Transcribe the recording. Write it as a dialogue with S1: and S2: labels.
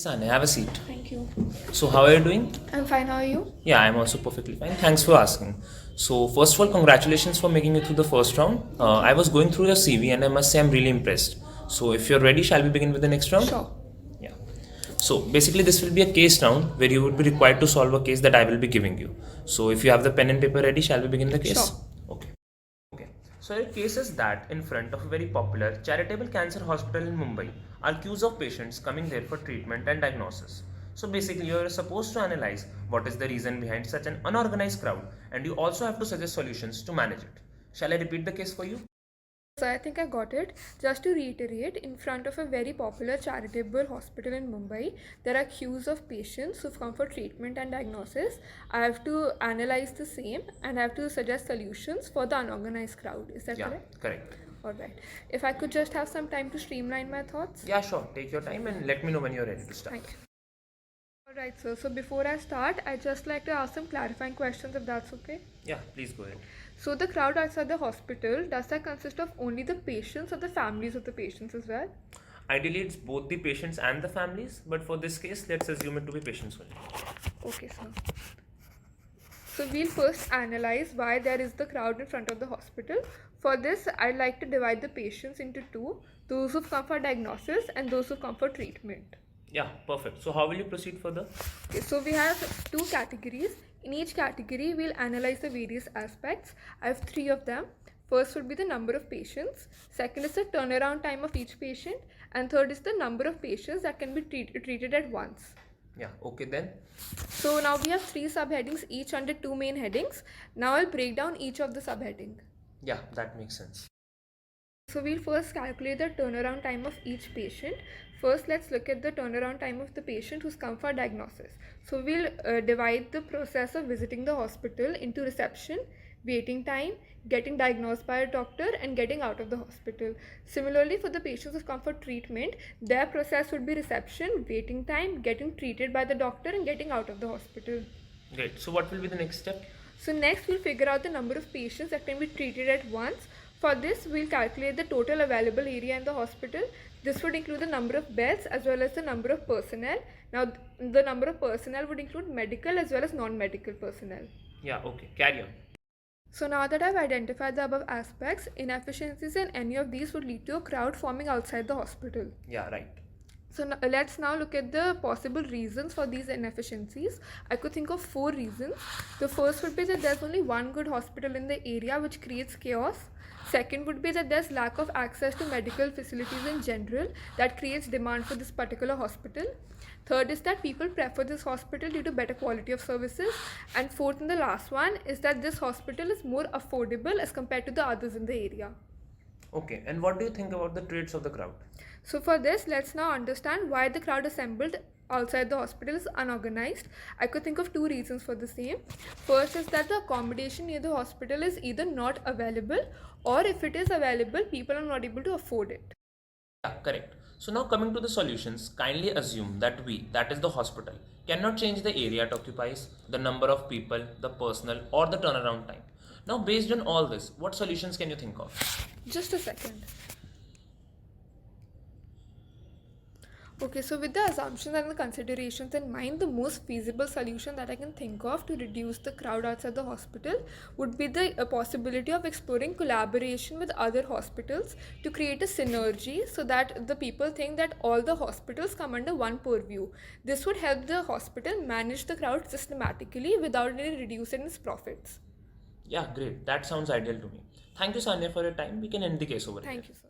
S1: Sane, have a seat.
S2: Thank you.
S1: So, how are you doing?
S2: I'm fine. How are you?
S1: Yeah, I'm also perfectly fine. Thanks for asking. So, first of all, congratulations for making it through the first round. I was going through your CV and I must say I'm really impressed. So, if you're ready, shall we begin with the next round?
S2: Sure.
S1: Yeah. So, basically, this will be a case round where you would be required to solve a case that I will be giving you. So, if you have the pen and paper ready, shall we begin the case?
S2: Sure.
S1: Okay. Okay. So, your case is that in front of a very popular charitable cancer hospital in Mumbai are queues of patients coming there for treatment and diagnosis. So, basically, you are supposed to analyze what is the reason behind such an unorganized crowd, and you also have to suggest solutions to manage it. Shall I repeat the case for you?
S2: So I think I got it. Just to reiterate, in front of a very popular charitable hospital in Mumbai, there are queues of patients who've come for treatment and diagnosis. I have to analyze the same and I have to suggest solutions for the unorganized crowd. Is that
S1: Yeah,
S2: correct?
S1: correct.
S2: Alright. If I could just have some time to streamline my thoughts.
S1: Yeah, sure. Take your time and let me know when you're ready to start.
S2: Thank you. Alright, sir. So before I start, I'd just like to ask some clarifying questions if that's okay.
S1: Yeah, please go ahead.
S2: So the crowd outside the hospital, does that consist of only the patients or the families of the patients as well?
S1: Ideally, it's both the patients and the families, but for this case, let's assume it to be patients only.
S2: Okay, sir. So we'll first analyze why there is the crowd in front of the hospital. For this, I'd like to divide the patients into two, those who've come for diagnosis and those who've come for treatment.
S1: Yeah, perfect. So, how will you proceed further?
S2: Okay, so we have two categories. In each category, we'll analyze the various aspects. I have three of them. First would be the number of patients. Second is the turnaround time of each patient. And third is the number of patients that can be treated at once.
S1: Yeah, okay then.
S2: So now we have three subheadings, each under two main headings. Now I'll break down each of the subheading.
S1: Yeah, that makes sense.
S2: So we'll first calculate the turnaround time of each patient. First, let's look at the turnaround time of the patient who's come for diagnosis. So we'll divide the process of visiting the hospital into reception, waiting time, getting diagnosed by a doctor, and getting out of the hospital. Similarly, for the patients who've come for treatment, their process would be reception, waiting time, getting treated by the doctor, and getting out of the hospital.
S1: Great. So, what will be the next step?
S2: So next, we'll figure out the number of patients that can be treated at once. For this, we'll calculate the total available area in the hospital. This would include the number of beds as well as the number of personnel. Now, the number of personnel would include medical as well as non-medical personnel.
S1: Yeah, okay. Carry on.
S2: So now that I've identified the above aspects, inefficiencies in any of these would lead to a crowd forming outside the hospital.
S1: Yeah, right.
S2: So let's now look at the possible reasons for these inefficiencies. I could think of four reasons. The first would be that there's only one good hospital in the area, which creates chaos. Second would be that there's lack of access to medical facilities in general that creates demand for this particular hospital. Third is that people prefer this hospital due to better quality of services. And fourth and the last one is that this hospital is more affordable as compared to the others in the area.
S1: Okay, and what do you think about the traits of the crowd?
S2: So for this, let's now understand why the crowd assembled outside the hospital is unorganized. I could think of two reasons for the same. First is that the accommodation near the hospital is either not available, or if it is available, people are not able to afford it.
S1: Yeah, correct. So now coming to the solutions, kindly assume that we, that is the hospital, cannot change the area it occupies, the number of people, the personnel, or the turnaround time. Now based on all this, what solutions can you think of?
S2: Just a second. Okay, so with the assumptions and the considerations in mind, the most feasible solution that I can think of to reduce the crowd outside the hospital would be the possibility of exploring collaboration with other hospitals to create a synergy so that the people think that all the hospitals come under one purview. This would help the hospital manage the crowd systematically without any reducing its profits.
S1: Yeah, great. That sounds ideal to me. Thank you, Sanya, for your time. We can end the case over here.
S2: Thank you, sir.